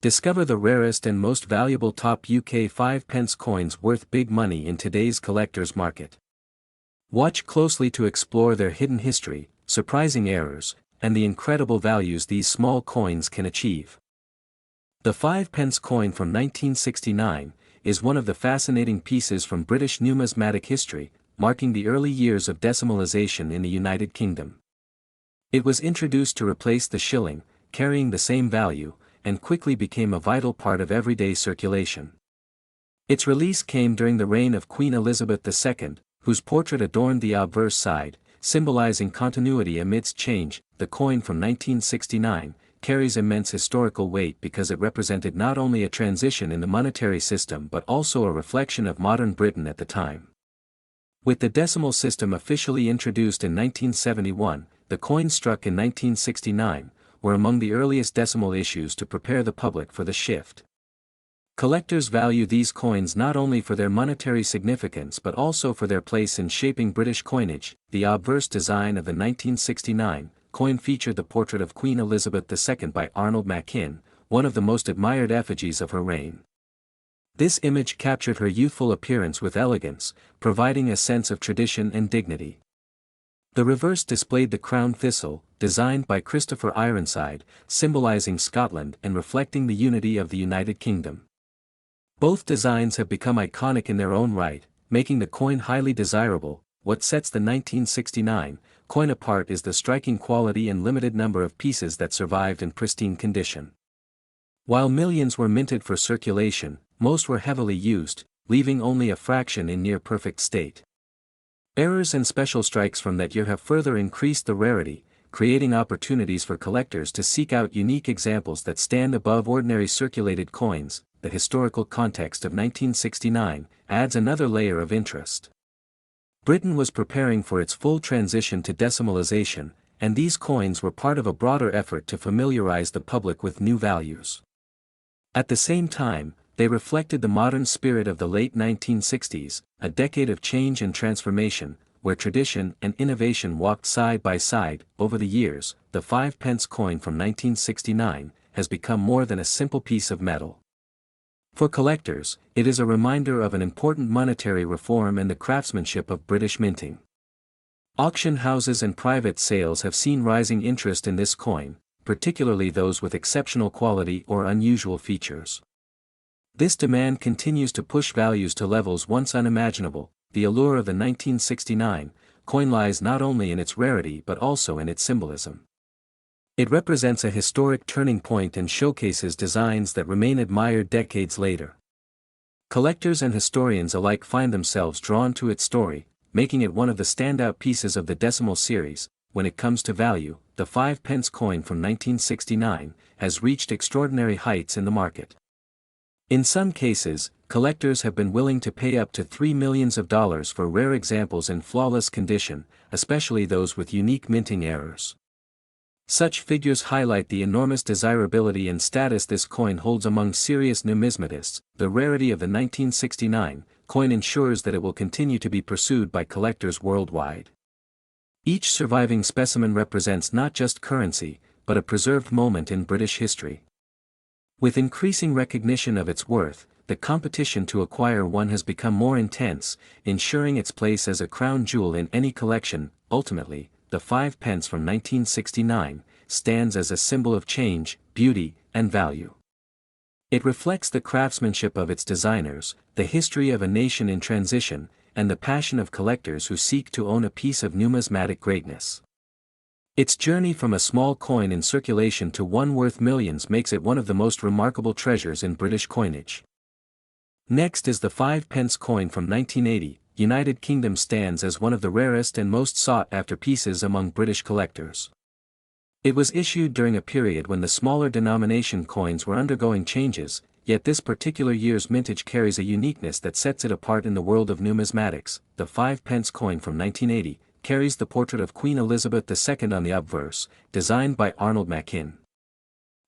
Discover the rarest and most valuable top UK 5 pence coins worth big money in today's collector's market. Watch closely to explore their hidden history, surprising errors, and the incredible values these small coins can achieve. The 5 pence coin from 1969 is one of the fascinating pieces from British numismatic history, marking the early years of decimalisation in the United Kingdom. It was introduced to replace the shilling, carrying the same value, and quickly became a vital part of everyday circulation. Its release came during the reign of Queen Elizabeth II, whose portrait adorned the obverse side, symbolizing continuity amidst change. The coin from 1969 carries immense historical weight because it represented not only a transition in the monetary system but also a reflection of modern Britain at the time. With the decimal system officially introduced in 1971, the coins struck in 1969 were among the earliest decimal issues to prepare the public for the shift. Collectors value these coins not only for their monetary significance but also for their place in shaping British coinage. The obverse design of the 1969 coin featured the portrait of Queen Elizabeth II by Arnold Machin, one of the most admired effigies of her reign. This image captured her youthful appearance with elegance, providing a sense of tradition and dignity. The reverse displayed the crown thistle, designed by Christopher Ironside, symbolizing Scotland and reflecting the unity of the United Kingdom. Both designs have become iconic in their own right, making the coin highly desirable. What sets the 1969 coin apart is the striking quality and limited number of pieces that survived in pristine condition. While millions were minted for circulation, most were heavily used, leaving only a fraction in near-perfect state. Errors and special strikes from that year have further increased the rarity, creating opportunities for collectors to seek out unique examples that stand above ordinary circulated coins. The historical context of 1969 adds another layer of interest. Britain was preparing for its full transition to decimalisation, and these coins were part of a broader effort to familiarize the public with new values. At the same time, they reflected the modern spirit of the late 1960s, a decade of change and transformation, where tradition and innovation walked side by side. Over the years, the 5 pence coin from 1969 has become more than a simple piece of metal. For collectors, it is a reminder of an important monetary reform and the craftsmanship of British minting. Auction houses and private sales have seen rising interest in this coin, particularly those with exceptional quality or unusual features. This demand continues to push values to levels once unimaginable. The allure of the 1969 coin lies not only in its rarity but also in its symbolism. It represents a historic turning point and showcases designs that remain admired decades later. Collectors and historians alike find themselves drawn to its story, making it one of the standout pieces of the decimal series. When it comes to value, the 5 pence coin from 1969 has reached extraordinary heights in the market. In some cases, collectors have been willing to pay up to $3 million for rare examples in flawless condition, especially those with unique minting errors. Such figures highlight the enormous desirability and status this coin holds among serious numismatists. The rarity of the 1969 coin ensures that it will continue to be pursued by collectors worldwide. Each surviving specimen represents not just currency, but a preserved moment in British history. With increasing recognition of its worth, the competition to acquire one has become more intense, ensuring its place as a crown jewel in any collection. Ultimately, the 5 pence from 1969 stands as a symbol of change, beauty, and value. It reflects the craftsmanship of its designers, the history of a nation in transition, and the passion of collectors who seek to own a piece of numismatic greatness. Its journey from a small coin in circulation to one worth millions makes it one of the most remarkable treasures in British coinage. Next is the 5 pence coin from 1980. United Kingdom stands as one of the rarest and most sought-after pieces among British collectors. It was issued during a period when the smaller denomination coins were undergoing changes, yet this particular year's mintage carries a uniqueness that sets it apart in the world of numismatics. The 5 pence coin from 1980 carries the portrait of Queen Elizabeth II on the obverse, designed by Arnold Machin.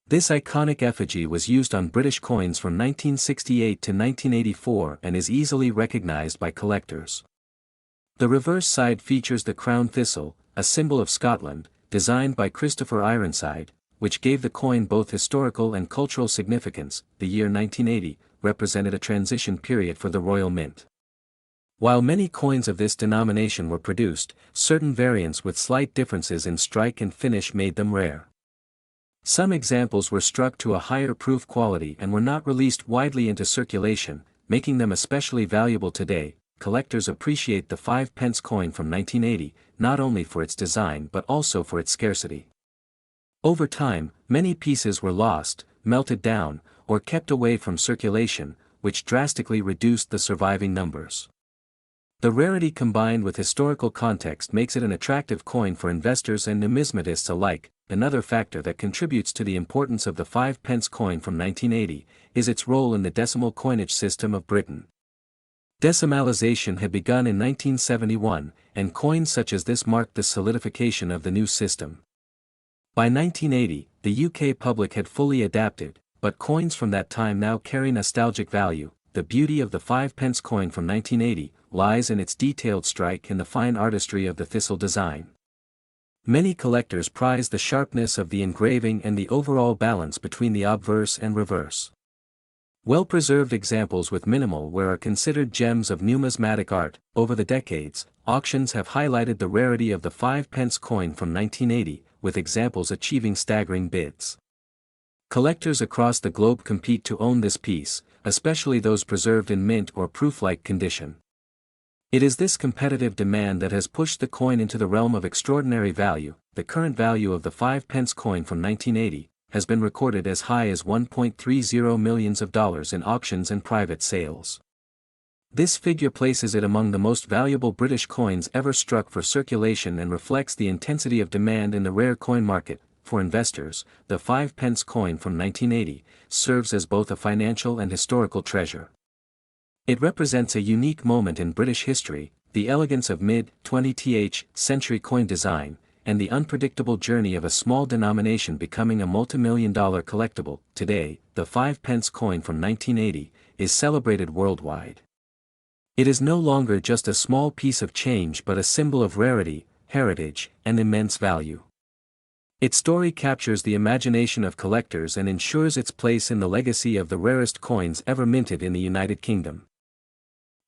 This iconic effigy was used on British coins from 1968 to 1984 and is easily recognized by collectors. The reverse side features the crown thistle, a symbol of Scotland, designed by Christopher Ironside, which gave the coin both historical and cultural significance. The year 1980 represented a transition period for the Royal Mint. While many coins of this denomination were produced, certain variants with slight differences in strike and finish made them rare. Some examples were struck to a higher proof quality and were not released widely into circulation, making them especially valuable today. Collectors appreciate the 5 pence coin from 1980, not only for its design but also for its scarcity. Over time, many pieces were lost, melted down, or kept away from circulation, which drastically reduced the surviving numbers. The rarity combined with historical context makes it an attractive coin for investors and numismatists alike. Another factor that contributes to the importance of the 5 pence coin from 1980 is its role in the decimal coinage system of Britain. Decimalisation had begun in 1971, and coins such as this marked the solidification of the new system. By 1980, the UK public had fully adapted, but coins from that time now carry nostalgic value. The beauty of the 5 pence coin from 1980 lies in its detailed strike and the fine artistry of the thistle design. Many collectors prize the sharpness of the engraving and the overall balance between the obverse and reverse. Well-preserved examples with minimal wear are considered gems of numismatic art. Over the decades, auctions have highlighted the rarity of the 5 pence coin from 1980, with examples achieving staggering bids. Collectors across the globe compete to own this piece, especially those preserved in mint or proof-like condition. It is this competitive demand that has pushed the coin into the realm of extraordinary value. The current value of the 5 pence coin from 1980 has been recorded as high as $1.30 million in auctions and private sales. This figure places it among the most valuable British coins ever struck for circulation and reflects the intensity of demand in the rare coin market. For investors, the 5 pence coin from 1980 serves as both a financial and historical treasure. It represents a unique moment in British history, the elegance of mid-20th century coin design, and the unpredictable journey of a small denomination becoming a multi-million-dollar collectible. Today, the 5 pence coin from 1980 is celebrated worldwide. It is no longer just a small piece of change but a symbol of rarity, heritage, and immense value. Its story captures the imagination of collectors and ensures its place in the legacy of the rarest coins ever minted in the United Kingdom.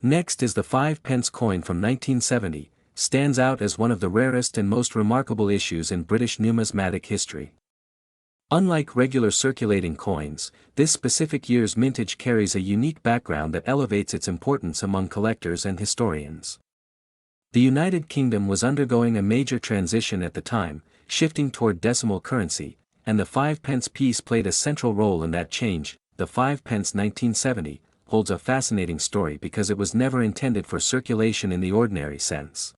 Next is the 5 pence coin from 1970, stands out as one of the rarest and most remarkable issues in British numismatic history. Unlike regular circulating coins, this specific year's mintage carries a unique background that elevates its importance among collectors and historians. The United Kingdom was undergoing a major transition at the time, shifting toward decimal currency, and the 5 pence piece played a central role in that change. The 5 pence 1970 holds a fascinating story because it was never intended for circulation in the ordinary sense.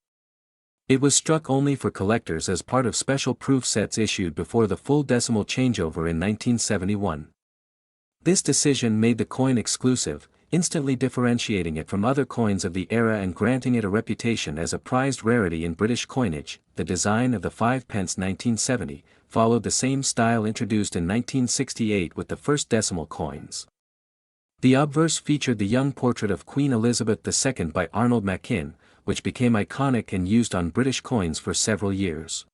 It was struck only for collectors as part of special proof sets issued before the full decimal changeover in 1971. This decision made the coin exclusive, instantly differentiating it from other coins of the era and granting it a reputation as a prized rarity in British coinage. The design of the 5 pence 1970 followed the same style introduced in 1968 with the first decimal coins. The obverse featured the young portrait of Queen Elizabeth II by Arnold Machin, which became iconic and used on British coins for several years.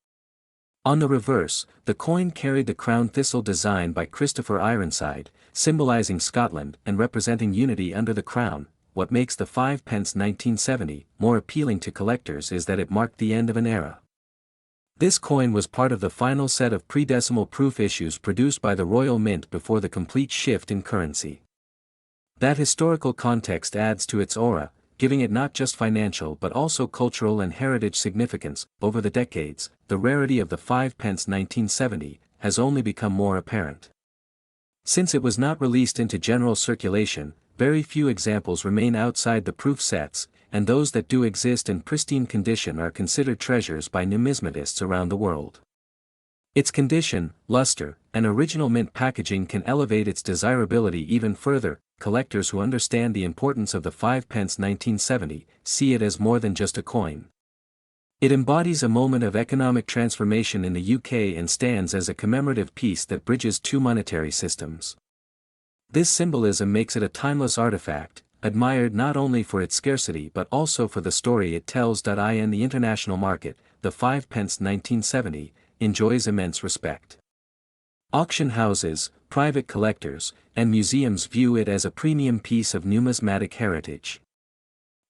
On the reverse, the coin carried the crown thistle design by Christopher Ironside, symbolizing Scotland and representing unity under the crown. What makes the 5 pence 1970 more appealing to collectors is that it marked the end of an era. This coin was part of the final set of pre-decimal proof issues produced by the Royal Mint before the complete shift in currency. That historical context adds to its aura, giving it not just financial but also cultural and heritage significance. Over the decades, the rarity of the 5 pence 1970 has only become more apparent. Since it was not released into general circulation, very few examples remain outside the proof sets, and those that do exist in pristine condition are considered treasures by numismatists around the world. Its condition, luster, and original mint packaging can elevate its desirability even further. Collectors who understand the importance of the 5 pence 1970 see it as more than just a coin. It embodies a moment of economic transformation in the UK and stands as a commemorative piece that bridges two monetary systems. This symbolism makes it a timeless artifact, admired not only for its scarcity but also for the story it tells. In the international market, the 5 pence 1970 enjoys immense respect. Auction houses, private collectors, and museums view it as a premium piece of numismatic heritage.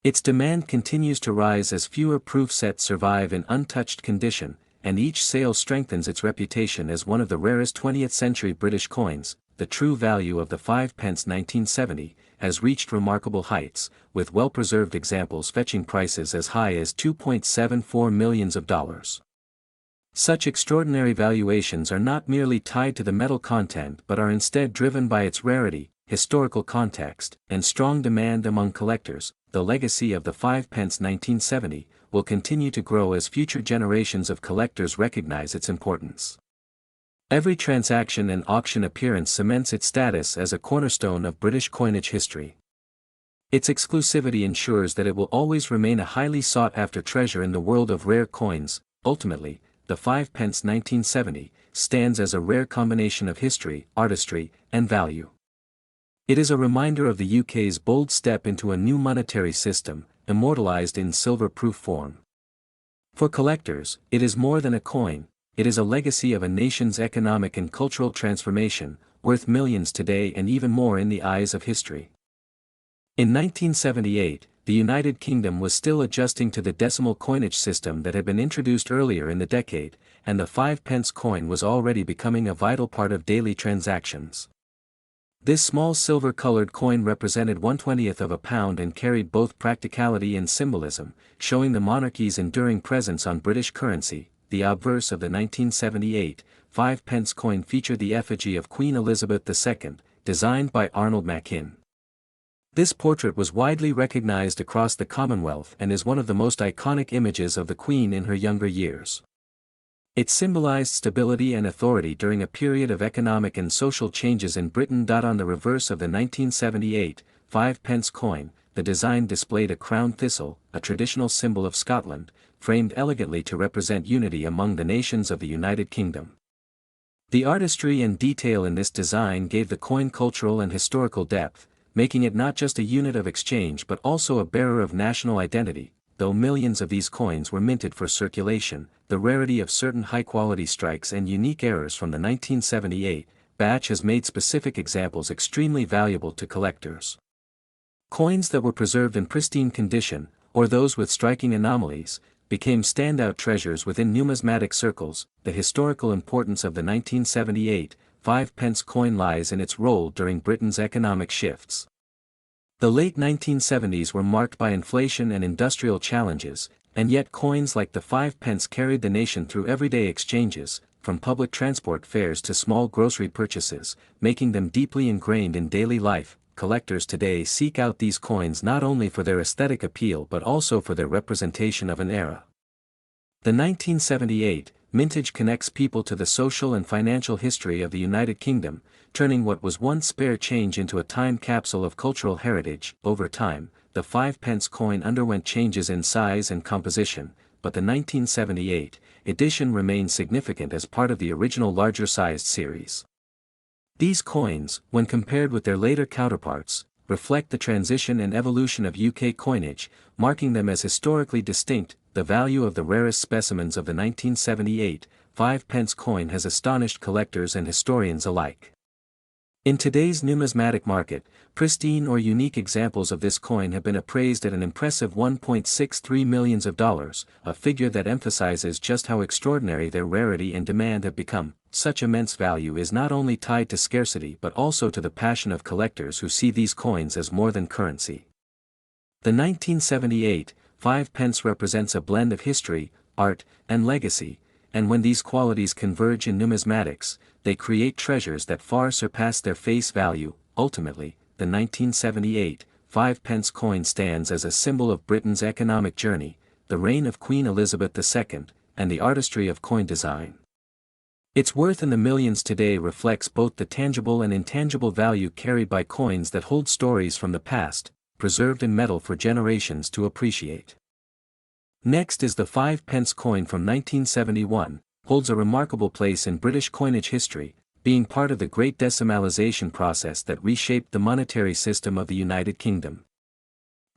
Its demand continues to rise as fewer proof sets survive in untouched condition, and each sale strengthens its reputation as one of the rarest 20th-century British coins. The true value of the 5 pence 1970 has reached remarkable heights, with well-preserved examples fetching prices as high as $2.74 million. Such extraordinary valuations are not merely tied to the metal content but are instead driven by its rarity, historical context, and strong demand among collectors. The legacy of the 5 pence 1970 will continue to grow as future generations of collectors recognize its importance. Every transaction and auction appearance cements its status as a cornerstone of British coinage history. Its exclusivity ensures that it will always remain a highly sought-after treasure in the world of rare coins. Ultimately, the 5 pence 1970 stands as a rare combination of history, artistry, and value. It is a reminder of the UK's bold step into a new monetary system, immortalized in silver-proof form. For collectors, it is more than a coin, it is a legacy of a nation's economic and cultural transformation, worth millions today and even more in the eyes of history. In 1978, the United Kingdom was still adjusting to the decimal coinage system that had been introduced earlier in the decade, and the 5 pence coin was already becoming a vital part of daily transactions. This small silver-colored coin represented 1/20th of a pound and carried both practicality and symbolism, showing the monarchy's enduring presence on British currency. The obverse of the 1978 5 pence coin featured the effigy of Queen Elizabeth II, designed by Arnold Machin. This portrait was widely recognized across the Commonwealth and is one of the most iconic images of the Queen in her younger years. It symbolized stability and authority during a period of economic and social changes in Britain. On the reverse of the 1978 5 pence coin, the design displayed a crowned thistle, a traditional symbol of Scotland, framed elegantly to represent unity among the nations of the United Kingdom. The artistry and detail in this design gave the coin cultural and historical depth, making it not just a unit of exchange but also a bearer of national identity. Though millions of these coins were minted for circulation, the rarity of certain high-quality strikes and unique errors from the 1978 batch has made specific examples extremely valuable to collectors. Coins that were preserved in pristine condition, or those with striking anomalies, became standout treasures within numismatic circles. The historical importance of the 1978 5 pence coin lies in its role during Britain's economic shifts. The late 1970s were marked by inflation and industrial challenges, and yet coins like the 5 pence carried the nation through everyday exchanges, from public transport fares to small grocery purchases, making them deeply ingrained in daily life. Collectors today seek out these coins not only for their aesthetic appeal but also for their representation of an era. The 1978 mintage connects people to the social and financial history of the United Kingdom, turning what was once spare change into a time capsule of cultural heritage. Over time, the 5 pence coin underwent changes in size and composition, but the 1978 edition remains significant as part of the original larger-sized series. These coins, when compared with their later counterparts, reflect the transition and evolution of UK coinage, marking them as historically distinct. The value of the rarest specimens of the 1978 5 pence coin has astonished collectors and historians alike. In today's numismatic market, pristine or unique examples of this coin have been appraised at an impressive $1.63 million, a figure that emphasizes just how extraordinary their rarity and demand have become. Such immense value is not only tied to scarcity but also to the passion of collectors who see these coins as more than currency. The 1978 5 pence represents a blend of history, art, and legacy, and when these qualities converge in numismatics, they create treasures that far surpass their face value. Ultimately, the 1978 5 pence coin stands as a symbol of Britain's economic journey, the reign of Queen Elizabeth II, and the artistry of coin design. Its worth in the millions today reflects both the tangible and intangible value carried by coins that hold stories from the past, preserved in metal for generations to appreciate. Next is the 5 pence coin from 1971, holds a remarkable place in British coinage history, being part of the Great Decimalisation process that reshaped the monetary system of the United Kingdom.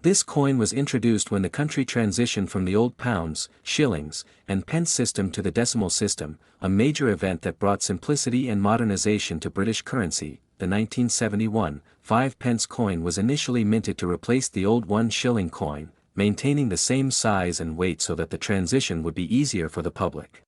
This coin was introduced when the country transitioned from the old pounds, shillings, and pence system to the decimal system, a major event that brought simplicity and modernization to British currency. The 1971 5-pence coin was initially minted to replace the old 1 shilling coin, maintaining the same size and weight so that the transition would be easier for the public.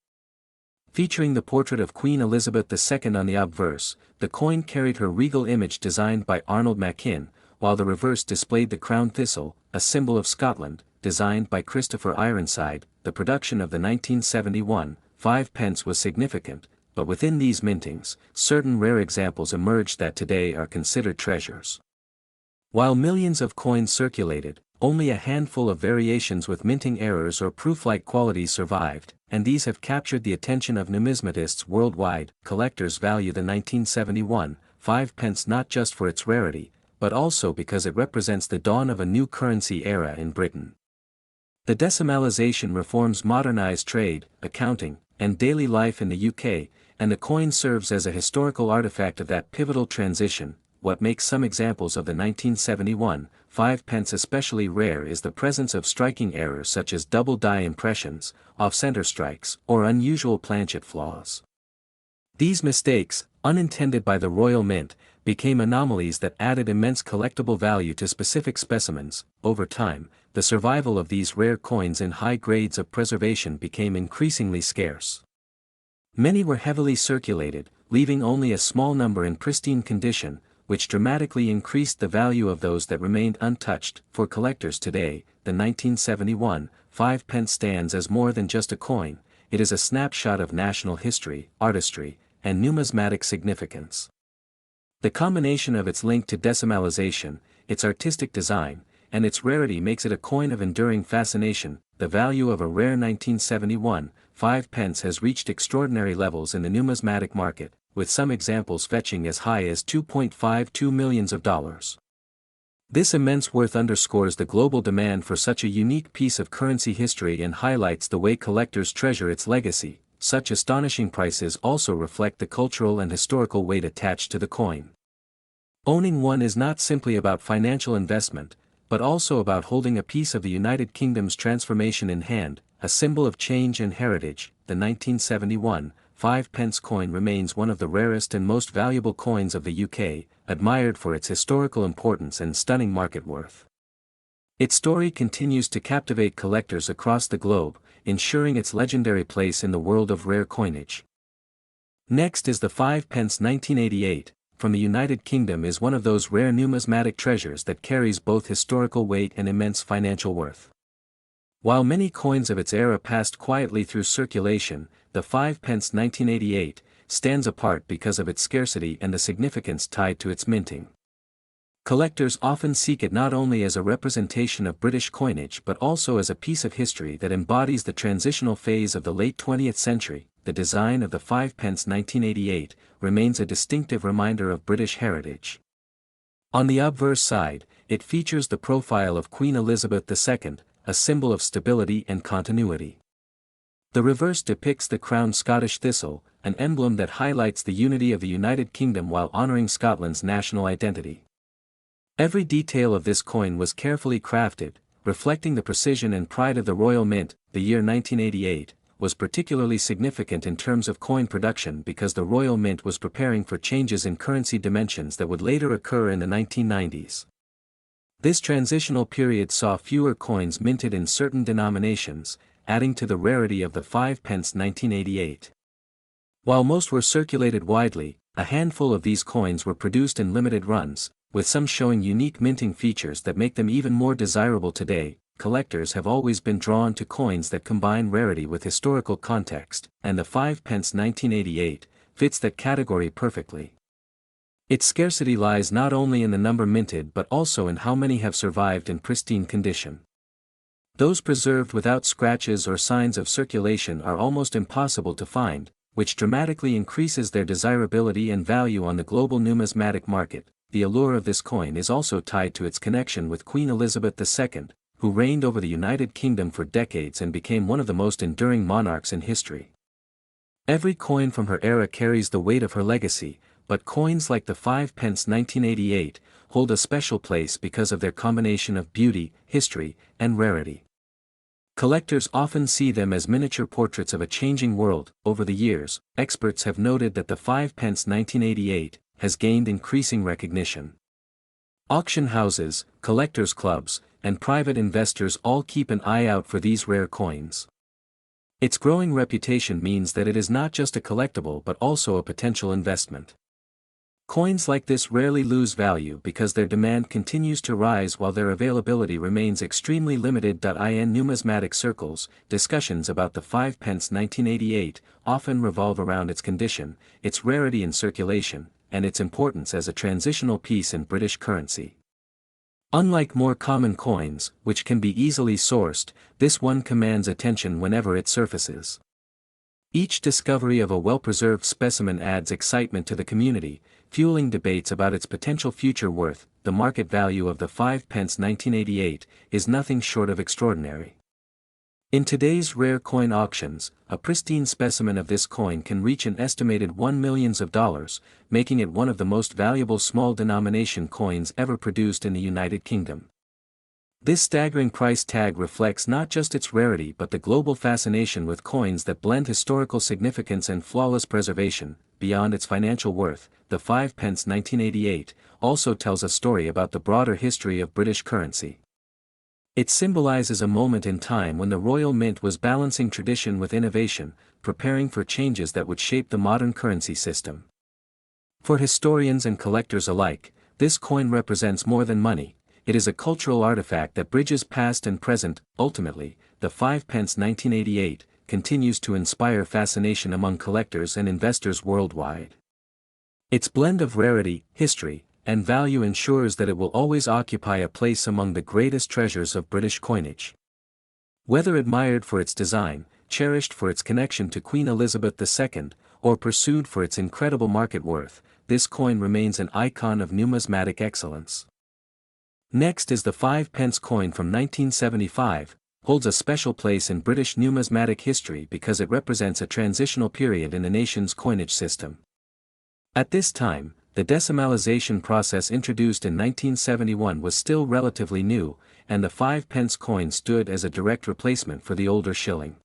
Featuring the portrait of Queen Elizabeth II on the obverse, the coin carried her regal image designed by Arnold Machin, while the reverse displayed the crown thistle, a symbol of Scotland, designed by Christopher Ironside. The production of the 1971 5-pence was significant, but within these mintings, certain rare examples emerged that today are considered treasures. While millions of coins circulated, only a handful of variations with minting errors or proof-like qualities survived, and these have captured the attention of numismatists worldwide. Collectors value the 1971 5-pence not just for its rarity, but also because it represents the dawn of a new currency era in Britain. The decimalisation reforms modernised trade, accounting, and daily life in the UK, and the coin serves as a historical artifact of that pivotal transition. What makes some examples of the 1971 5-pence especially rare is the presence of striking errors such as double die impressions, off-center strikes, or unusual planchet flaws. These mistakes, unintended by the Royal Mint, became anomalies that added immense collectible value to specific specimens. Over time, the survival of these rare coins in high grades of preservation became increasingly scarce. Many were heavily circulated, leaving only a small number in pristine condition, which dramatically increased the value of those that remained untouched. For collectors today, the 1971 5-pence stands as more than just a coin. It is a snapshot of national history, artistry, and numismatic significance. The combination of its link to decimalisation, its artistic design, and its rarity makes it a coin of enduring fascination. The value of a rare 1971 5-pence has reached extraordinary levels in the numismatic market, with some examples fetching as high as $2.52 million. This immense worth underscores the global demand for such a unique piece of currency history and highlights the way collectors treasure its legacy. Such astonishing prices also reflect the cultural and historical weight attached to the coin. Owning one is not simply about financial investment, but also about holding a piece of the United Kingdom's transformation in hand, a symbol of change and heritage. The 1971 5-pence coin remains one of the rarest and most valuable coins of the UK, admired for its historical importance and stunning market worth. Its story continues to captivate collectors across the globe, ensuring its legendary place in the world of rare coinage. Next is the 5-pence 1988, from the United Kingdom, is one of those rare numismatic treasures that carries both historical weight and immense financial worth. While many coins of its era passed quietly through circulation, the 5-pence 1988 stands apart because of its scarcity and the significance tied to its minting. Collectors often seek it not only as a representation of British coinage but also as a piece of history that embodies the transitional phase of the late 20th century. The design of the 5-pence 1988 remains a distinctive reminder of British heritage. On the obverse side, it features the profile of Queen Elizabeth II, a symbol of stability and continuity. The reverse depicts the crowned Scottish thistle, an emblem that highlights the unity of the United Kingdom while honouring Scotland's national identity. Every detail of this coin was carefully crafted, reflecting the precision and pride of the Royal Mint. The year 1988 was particularly significant in terms of coin production because the Royal Mint was preparing for changes in currency dimensions that would later occur in the 1990s. This transitional period saw fewer coins minted in certain denominations, adding to the rarity of the 5-pence 1988. While most were circulated widely, a handful of these coins were produced in limited runs, with some showing unique minting features that make them even more desirable today. Collectors have always been drawn to coins that combine rarity with historical context, and the 5-pence 1988 fits that category perfectly. Its scarcity lies not only in the number minted but also in how many have survived in pristine condition. Those preserved without scratches or signs of circulation are almost impossible to find, which dramatically increases their desirability and value on the global numismatic market. The allure of this coin is also tied to its connection with Queen Elizabeth II, who reigned over the United Kingdom for decades and became one of the most enduring monarchs in history. Every coin from her era carries the weight of her legacy, but coins like the 5-pence 1988 hold a special place because of their combination of beauty, history, and rarity. Collectors often see them as miniature portraits of a changing world. Over the years, experts have noted that the 5 pence 1988 has gained increasing recognition. Auction houses, collectors' clubs, and private investors all keep an eye out for these rare coins. Its growing reputation means that it is not just a collectible but also a potential investment. Coins like this rarely lose value because their demand continues to rise while their availability remains extremely limited. In numismatic circles, discussions about the 5 pence 1988 often revolve around its condition, its rarity in circulation, and its importance as a transitional piece in British currency. Unlike more common coins, which can be easily sourced, this one commands attention whenever it surfaces. Each discovery of a well-preserved specimen adds excitement to the community, fueling debates about its potential future worth. The market value of the 5 pence 1988 is nothing short of extraordinary. In today's rare coin auctions, a pristine specimen of this coin can reach an estimated $1 million, making it one of the most valuable small-denomination coins ever produced in the United Kingdom. This staggering price tag reflects not just its rarity but the global fascination with coins that blend historical significance and flawless preservation. Beyond its financial worth, the 5 pence 1988 also tells a story about the broader history of British currency. It symbolizes a moment in time when the Royal Mint was balancing tradition with innovation, preparing for changes that would shape the modern currency system. For historians and collectors alike, this coin represents more than money. It is a cultural artifact that bridges past and present. Ultimately, the 5 pence 1988 continues to inspire fascination among collectors and investors worldwide. Its blend of rarity, history, and value ensures that it will always occupy a place among the greatest treasures of British coinage. Whether admired for its design, cherished for its connection to Queen Elizabeth II, or pursued for its incredible market worth, this coin remains an icon of numismatic excellence. Next is the 5 pence coin from 1975, holds a special place in British numismatic history because it represents a transitional period in the nation's coinage system. At this time, the decimalization process introduced in 1971 was still relatively new, and the 5 pence coin stood as a direct replacement for the older shilling.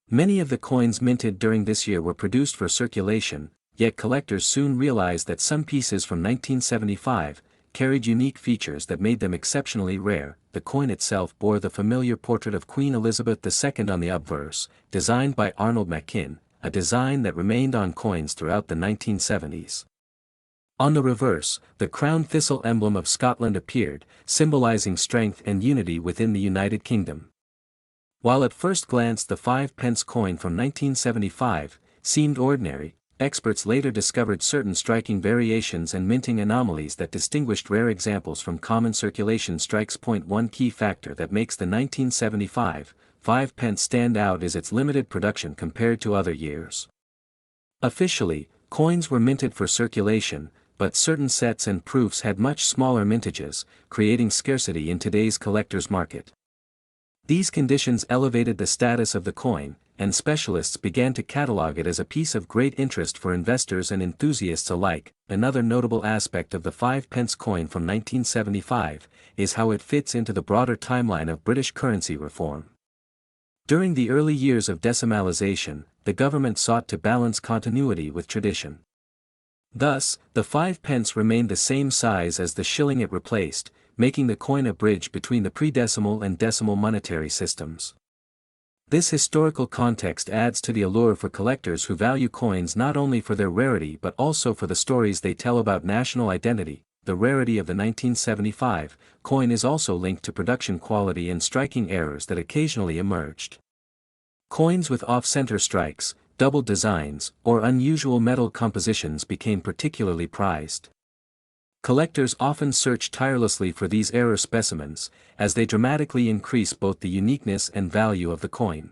Many of the coins minted during this year were produced for circulation, yet collectors soon realized that some pieces from 1975 carried unique features that made them exceptionally rare. The coin itself bore the familiar portrait of Queen Elizabeth II on the obverse, designed by Arnold Machin, a design that remained on coins throughout the 1970s. On the reverse, the crown thistle emblem of Scotland appeared, symbolizing strength and unity within the United Kingdom. While at first glance the 5 pence coin from 1975 seemed ordinary, experts later discovered certain striking variations and minting anomalies that distinguished rare examples from common circulation strikes. One key factor that makes the 1975 5 pence stand out is its limited production compared to other years. Officially, coins were minted for circulation, but certain sets and proofs had much smaller mintages, creating scarcity in today's collector's market. These conditions elevated the status of the coin, and specialists began to catalog it as a piece of great interest for investors and enthusiasts alike. Another notable aspect of the 5 pence coin from 1975 is how it fits into the broader timeline of British currency reform. During the early years of decimalization, the government sought to balance continuity with tradition. Thus, the 5 pence remained the same size as the shilling it replaced, making the coin a bridge between the pre-decimal and decimal monetary systems. This historical context adds to the allure for collectors who value coins not only for their rarity but also for the stories they tell about national identity. The rarity of the 1975 coin is also linked to production quality and striking errors that occasionally emerged. Coins with off-center strikes, double designs, or unusual metal compositions became particularly prized. Collectors often search tirelessly for these error specimens, as they dramatically increase both the uniqueness and value of the coin.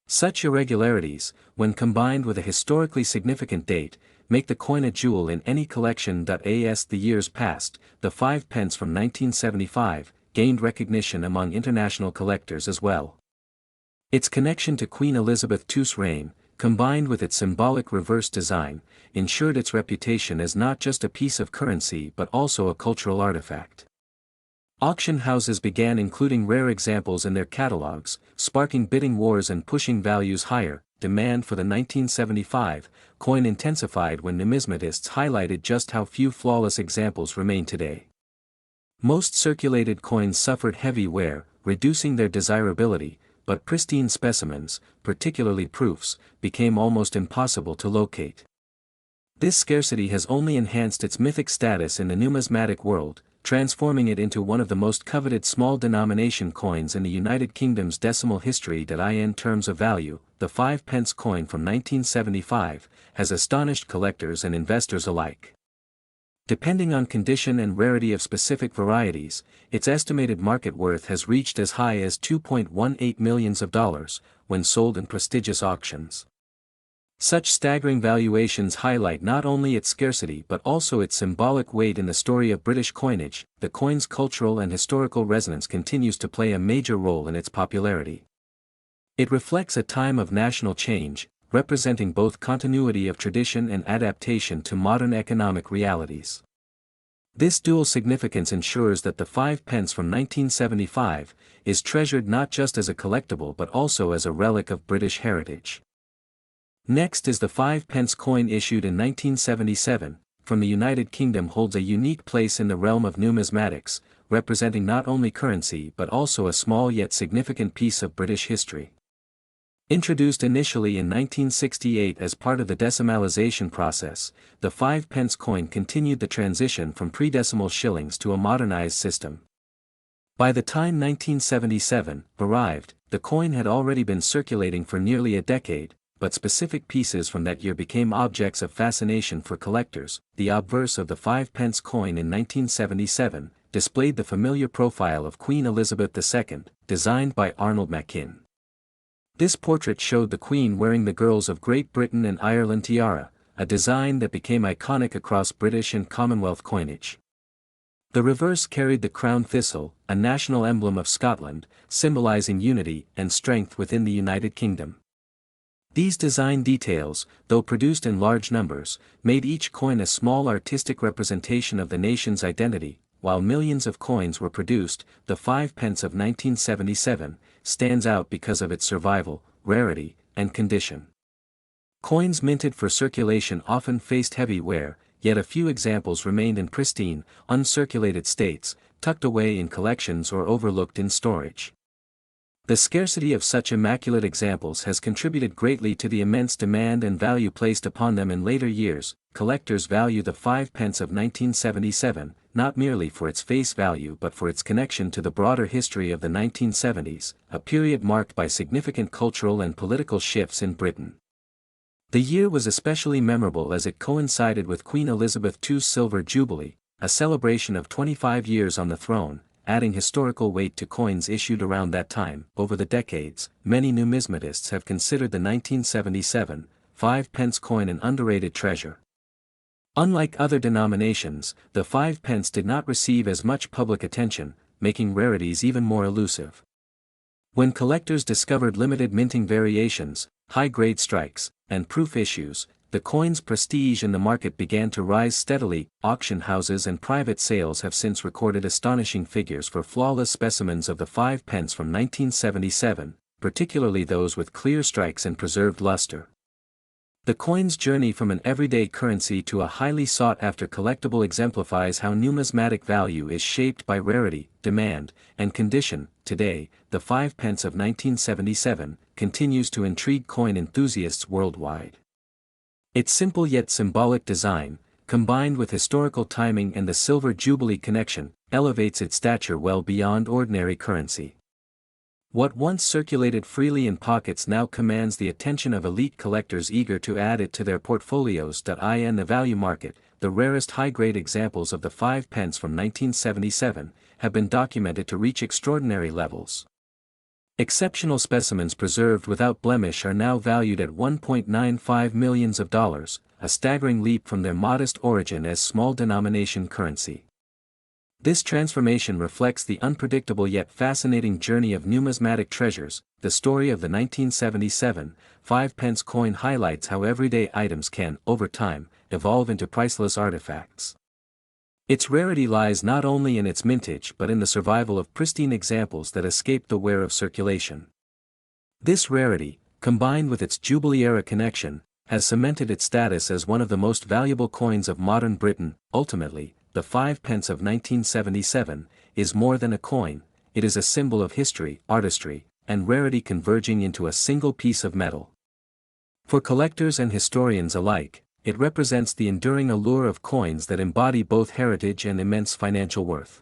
Such irregularities, when combined with a historically significant date, make the coin a jewel in any collection. As the years passed, the 5 pence from 1975 gained recognition among international collectors as well. Its connection to Queen Elizabeth II's reign, combined with its symbolic reverse design, ensured its reputation as not just a piece of currency but also a cultural artifact. Auction houses began including rare examples in their catalogs, sparking bidding wars and pushing values higher. Demand for the 1975 coin intensified when numismatists highlighted just how few flawless examples remain today. Most circulated coins suffered heavy wear, reducing their desirability, but pristine specimens, particularly proofs, became almost impossible to locate. This scarcity has only enhanced its mythic status in the numismatic world, transforming it into one of the most coveted small denomination coins in the United Kingdom's decimal history. In terms of value, the 5 pence coin from 1975 has astonished collectors and investors alike. Depending on condition and rarity of specific varieties, its estimated market worth has reached as high as $2.18 million when sold in prestigious auctions. Such staggering valuations highlight not only its scarcity but also its symbolic weight in the story of British coinage. The coin's cultural and historical resonance continues to play a major role in its popularity. It reflects a time of national change, representing both continuity of tradition and adaptation to modern economic realities. This dual significance ensures that the 5 pence from 1975 is treasured not just as a collectible but also as a relic of British heritage. Next is the 5 pence coin issued in 1977, from the United Kingdom. Holds a unique place in the realm of numismatics, representing not only currency but also a small yet significant piece of British history. Introduced initially in 1968 as part of the decimalization process, the 5 pence coin continued the transition from pre-decimal shillings to a modernized system. By the time 1977 arrived, the coin had already been circulating for nearly a decade, but specific pieces from that year became objects of fascination for collectors. The obverse of the 5 pence coin in 1977 displayed the familiar profile of Queen Elizabeth II, designed by Arnold Machin. This portrait showed the Queen wearing the Girls of Great Britain and Ireland tiara, a design that became iconic across British and Commonwealth coinage. The reverse carried the crown thistle, a national emblem of Scotland, symbolizing unity and strength within the United Kingdom. These design details, though produced in large numbers, made each coin a small artistic representation of the nation's identity. While millions of coins were produced, the 5 pence of 1977 stands out because of its survival, rarity, and condition. Coins minted for circulation often faced heavy wear, yet a few examples remained in pristine, uncirculated states, tucked away in collections or overlooked in storage. The scarcity of such immaculate examples has contributed greatly to the immense demand and value placed upon them in later years. Collectors value the 5 pence of 1977, not merely for its face value but for its connection to the broader history of the 1970s, a period marked by significant cultural and political shifts in Britain. The year was especially memorable as it coincided with Queen Elizabeth II's Silver Jubilee, a celebration of 25 years on the throne, adding historical weight to coins issued around that time. Over the decades, many numismatists have considered the 1977 5 pence coin an underrated treasure. Unlike other denominations, the 5 pence did not receive as much public attention, making rarities even more elusive. When collectors discovered limited minting variations, high-grade strikes, and proof issues, the coin's prestige in the market began to rise steadily. Auction houses and private sales have since recorded astonishing figures for flawless specimens of the 5 pence from 1977, particularly those with clear strikes and preserved luster. The coin's journey from an everyday currency to a highly sought-after collectible exemplifies how numismatic value is shaped by rarity, demand, and condition. Today, the 5 pence of 1977 continues to intrigue coin enthusiasts worldwide. Its simple yet symbolic design, combined with historical timing and the Silver Jubilee connection, elevates its stature well beyond ordinary currency. What once circulated freely in pockets now commands the attention of elite collectors eager to add it to their portfolios. In the value market, the rarest high-grade examples of the 5 pence from 1977 have been documented to reach extraordinary levels. Exceptional specimens preserved without blemish are now valued at $1.95 million, a staggering leap from their modest origin as small denomination currency. This transformation reflects the unpredictable yet fascinating journey of numismatic treasures. The story of the 1977 5-pence coin highlights how everyday items can, over time, evolve into priceless artifacts. Its rarity lies not only in its mintage but in the survival of pristine examples that escaped the wear of circulation. This rarity, combined with its Jubilee-era connection, has cemented its status as one of the most valuable coins of modern Britain. Ultimately, the 5-pence of 1977 is more than a coin, it is a symbol of history, artistry, and rarity converging into a single piece of metal. For collectors and historians alike, it represents the enduring allure of coins that embody both heritage and immense financial worth.